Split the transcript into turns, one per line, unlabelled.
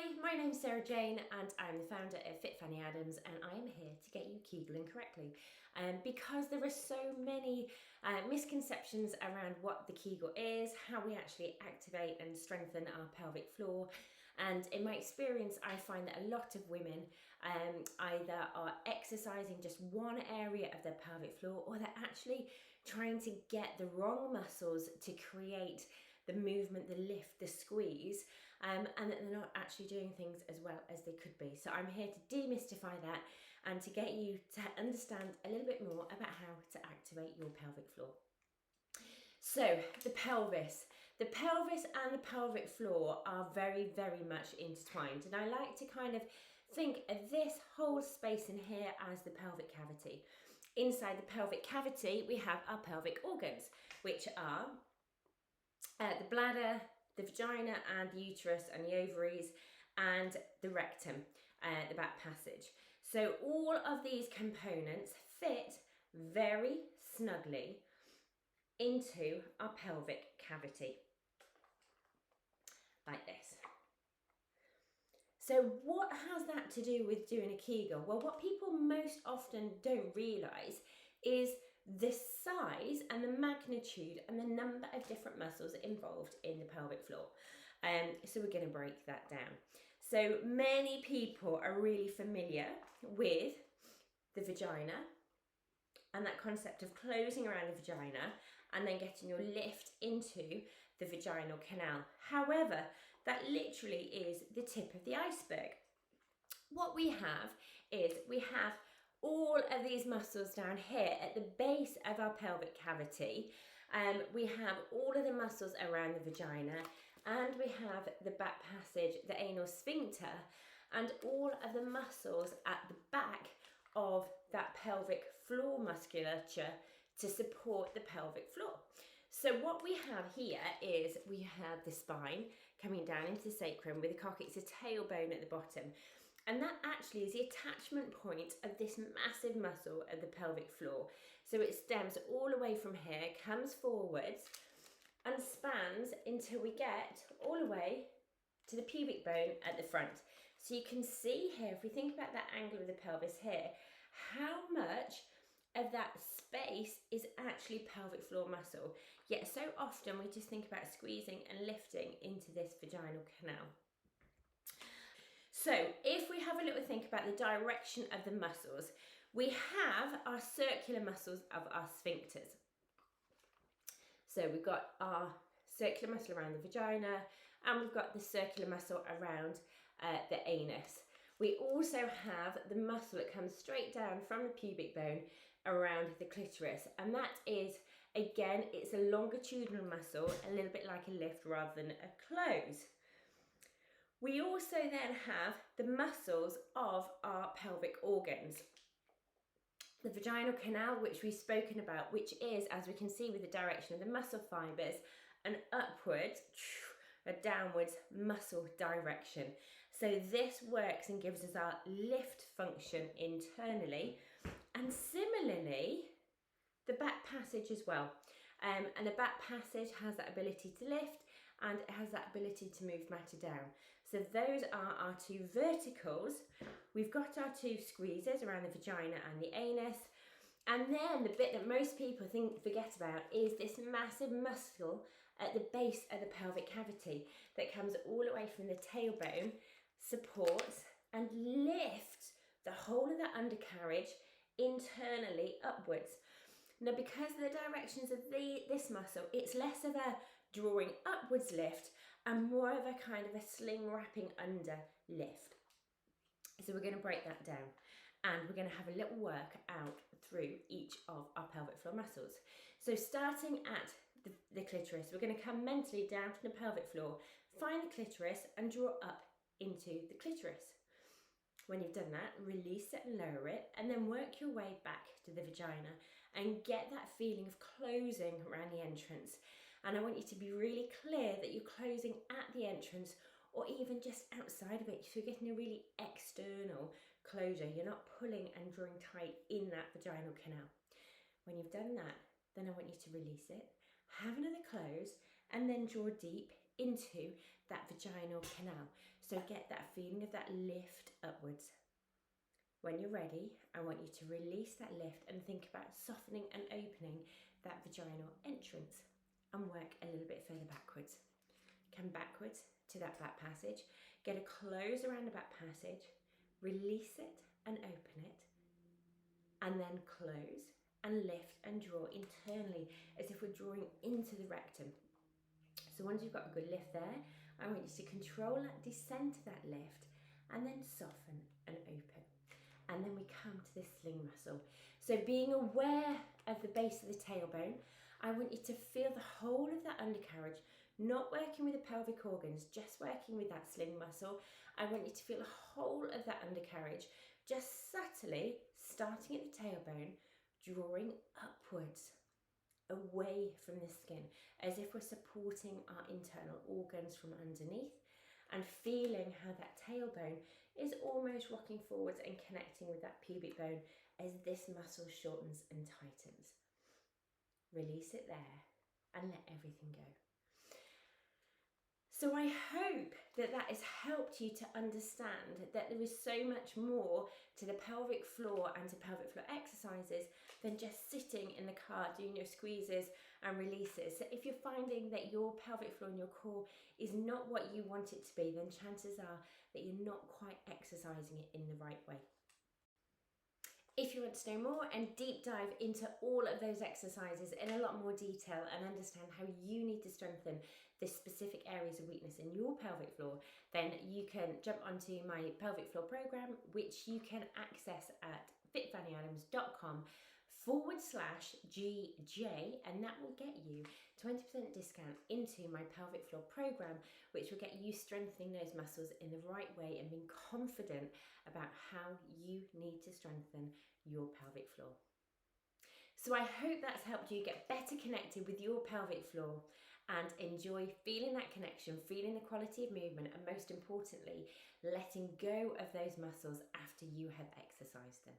Hi, my name's Sarah Jane and I'm the founder of FANNY and I am here to get you Kegling correctly. Because there are so many misconceptions around what the Kegel is, how we actually activate and strengthen our pelvic floor, and in my experience I find that a lot of women either are exercising just one area of their pelvic floor or they're actually trying to get the wrong muscles to create the movement, the lift, the squeeze, and that they're not actually doing things as well as they could be. So I'm here to demystify that and to get you to understand a little bit more about how to activate your pelvic floor. So the pelvis and the pelvic floor are very, very much intertwined. And I like to kind of think of this whole space in here as the pelvic cavity. Inside the pelvic cavity, we have our pelvic organs, which are the bladder, the vagina and the uterus and the ovaries and the rectum, the back passage. So all of these components fit very snugly into our pelvic cavity, like this. So what has that to do with doing a Kegel? Well, what people most often don't realise is the size and the magnitude and the number of different muscles involved in the pelvic floor. So we're going to break that down. So many people are really familiar with the vagina and that concept of closing around the vagina and then getting your lift into the vaginal canal. However, that literally is the tip of the iceberg. What we have is we have all of these muscles down here at the base of our pelvic cavity. We have all of the muscles around the vagina, and we have the back passage, the anal sphincter, and all of the muscles at the back of that pelvic floor musculature to support the pelvic floor. So what we have here is we have the spine coming down into the sacrum with the coccyx, a tailbone at the bottom. And that actually is the attachment point of this massive muscle of the pelvic floor. So it stems all the way from here, comes forwards and spans until we get all the way to the pubic bone at the front. So you can see here, if we think about that angle of the pelvis here, how much of that space is actually pelvic floor muscle. Yet so often we just think about squeezing and lifting into this vaginal canal. So if we have a little think about the direction of the muscles, we have our circular muscles of our sphincters. So we've got our circular muscle around the vagina and we've got the circular muscle around the anus. We also have the muscle that comes straight down from the pubic bone around the clitoris, and that is, again, it's a longitudinal muscle, a little bit like a lift rather than a close. We also then have the muscles of our pelvic organs. The vaginal canal, which we've spoken about, which is, as we can see with the direction of the muscle fibres, an upwards, a downwards muscle direction. So this works and gives us our lift function internally, and similarly, the back passage as well. And the back passage has that ability to lift and it has that ability to move matter down. So those are our two verticals. We've got our two squeezes around the vagina and the anus. And then the bit that most people forget about is this massive muscle at the base of the pelvic cavity that comes all the way from the tailbone, supports and lifts the whole of the undercarriage internally upwards. Now, because of the directions of this muscle, it's less of a drawing upwards lift and more of a kind of a sling wrapping under lift. So we're going to break that down and we're going to have a little work out through each of our pelvic floor muscles. So starting at the clitoris, we're going to come mentally down to the pelvic floor, find the clitoris and draw up into the clitoris. When you've done that, release it and lower it, and then work your way back to the vagina and get that feeling of closing around the entrance. And I want you to be really clear that you're closing at the entrance or even just outside of it. So you're getting a really external closure. You're not pulling and drawing tight in that vaginal canal. When you've done that, then I want you to release it, have another close, and then draw deep into that vaginal canal. So get that feeling of that lift upwards. When you're ready, I want you to release that lift and think about softening and opening that vaginal entrance and work a little bit further backwards. Come backwards to that back passage, get a close around the back passage, release it and open it, and then close and lift and draw internally as if we're drawing into the rectum. So once you've got a good lift there, I want you to control that descent of that lift and then soften and open. And then we come to this sling muscle. So being aware of the base of the tailbone, I want you to feel the whole of that undercarriage, not working with the pelvic organs, just working with that sling muscle. I want you to feel the whole of that undercarriage, just subtly starting at the tailbone, drawing upwards, away from the skin, as if we're supporting our internal organs from underneath, and feeling how that tailbone is almost rocking forwards and connecting with that pubic bone as this muscle shortens and tightens. Release it there and let everything go. So I hope that that has helped you to understand that there is so much more to the pelvic floor and to pelvic floor exercises than just sitting in the car doing your squeezes and releases. So if you're finding that your pelvic floor and your core is not what you want it to be, then chances are that you're not quite exercising it in the right way. If you want to know more and deep dive into all of those exercises in a lot more detail and understand how you need to strengthen the specific areas of weakness in your pelvic floor, then you can jump onto my pelvic floor program, which you can access at fitfannyadams.com/GJ, and that will get you 20% discount into my pelvic floor program, which will get you strengthening those muscles in the right way and being confident about how you need to strengthen your pelvic floor. So I hope that's helped you get better connected with your pelvic floor and enjoy feeling that connection, feeling the quality of movement, and most importantly, letting go of those muscles after you have exercised them.